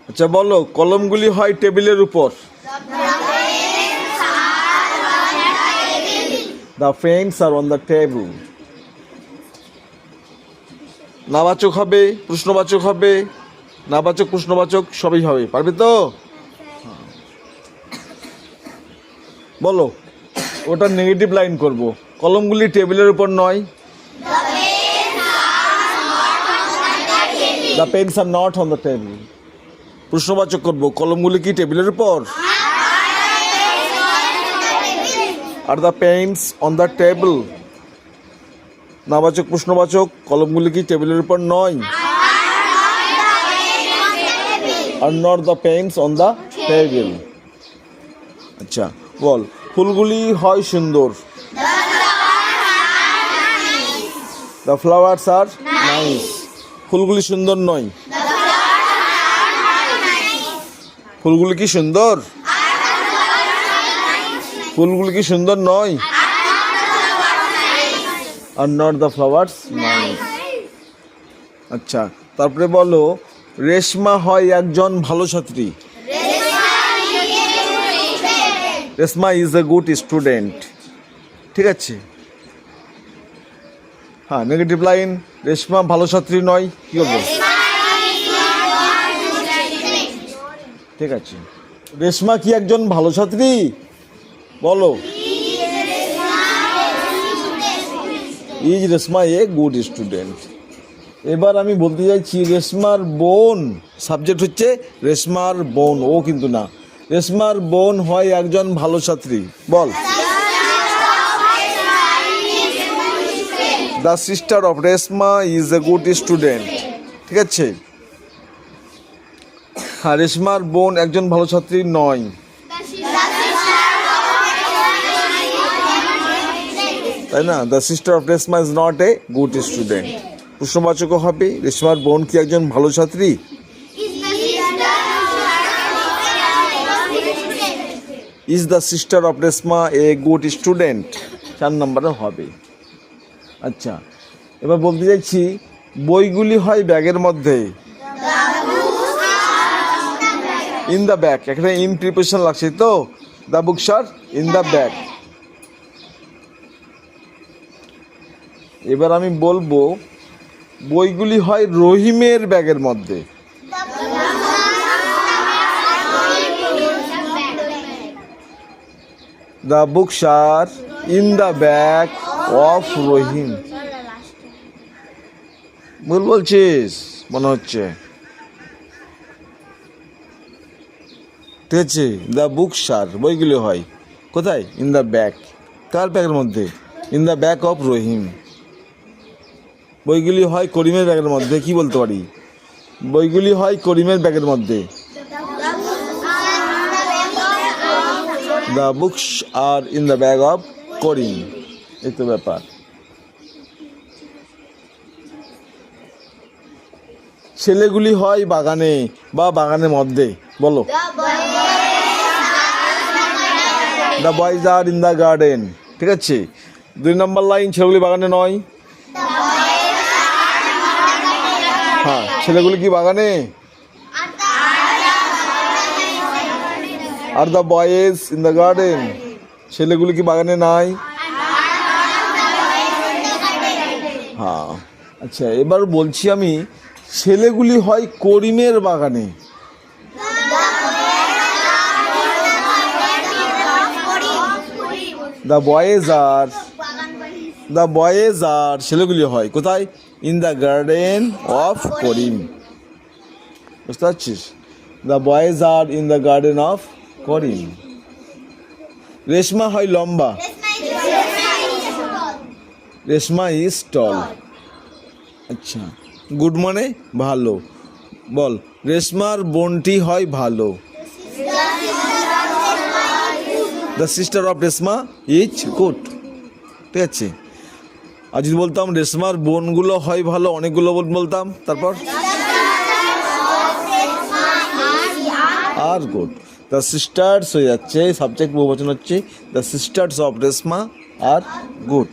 আচ্ছা বলো, কলমগুলি হয় টেবিলের উপর। The pens are on the table. নাবাচক হবে, প্রশ্নবাচক হবে, নাবাচক প্রশ্নবাচক সবই হবে, পারবে তো? বলো, ওটা নেগেটিভ লাইন করব। কলমগুলি টেবিলের উপর নয়। The pens are not on the table. প্রশ্নবাচক করব, কলমগুলি কি টেবিলের উপর? Are the pens on the table? নাবাচক প্রশ্নবাচক, কলমগুলি কি টেবিলের উপর নয়? Are not the pens on the table? আচ্ছা বল, ফুলগুলি হয় সুন্দর। The flowers are nice. ফুলগুলি সুন্দর নয়। ফুলগুলি কি সুন্দর? ফুলগুলি কি সুন্দর নয়? Are not the flowers nice? আচ্ছা, তারপরে বলো, রেশমা হয় একজন ভালো ছাত্রী। Reshma is a good student. ঠিক আছে, হ্যাঁ নেগেটিভ লাইন, রেশমা ভালো ছাত্রী নয়, কি বলবো? ঠিক আছে, রেশমা কি একজন ভালো ছাত্রী? বলো, is Reshma a good student. এবার আমি বলতে চাইছি রেশমার বোন, সাবজেক্ট হচ্ছে রেশমার বোন, ও কিন্তু না। রেশমার বোন হয় একজন ভালো ছাত্রী, বল। The sister of Reshma is a good student. ঠিক আছে, হ্যাঁ রেশমার বোন একজন ভালো ছাত্রী নয়। তাই না? The sister of Reshma is not a good student. প্রশ্নবাচক হবে, রেশমার বোন কি একজন ভালো ছাত্রী? Is the sister of Reshma a good student, 4 নম্বরে হবে। আচ্ছা, এবার বলতে চাইছি বইগুলি হয় ব্যাগের মধ্যে। ইন দ্য ব্যাগ, এখানে ইন প্রিপারেশন লাগছে তো। The books are in the bag. এবার আমি বলবো বইগুলি হয় রহিমের ব্যাগের মধ্যে। The books are in the bag of Rahim. ভুল বলছিস মনে হচ্ছে, ঠিক আছে? দ্য বুকস আর, বইগুলি হয় কোথায়? In the bag. কার ব্যাগের মধ্যে? ইন দ্য ব্যাগ অফ রহিম। বইগুলি হয় করিমের ব্যাগের মধ্যে, কি বলতে পারি? বইগুলি হয় করিমের ব্যাগের মধ্যে। The books are in the bag of Karim. এই তো ব্যাপার। ছেলেগুলি হয় বাগানে বা বাগানের মধ্যে, বলো। The boys are in the garden. ঠিক আছে, 2 নম্বর লাইন, ছেলেগুলি বাগানে নয়। হ্যাঁ, ছেলেগুলি কি বাগানে? Are the boys in the garden, ছেলেগুলি কি বাগানে নাই? হ্যাঁ। আচ্ছা, এবার বলছি আমি ছেলেগুলি হয় করিমের বাগানে। দ্য বয়েজ আর ছেলেগুলি হয় কোথায়? In the garden of Karim. বুঝতে পারছিস? The boys are in the garden of Karim. Reshma হয় লম্বা। Reshma is tall. আচ্ছা, গুড মানে ভালো, বল। রেশমার বোনটি হয় ভালো। The sister of Reshma is good. ঠিক আছে, আর যদি বলতাম রেশমার বোনগুলো হয় ভালো, অনেকগুলো বলতাম, তারপর আর গুড। দ্য সিস্টার্স হয়ে যাচ্ছে, সাবজেক্ট বহুবচন হচ্ছে। The sisters of Reshma are good.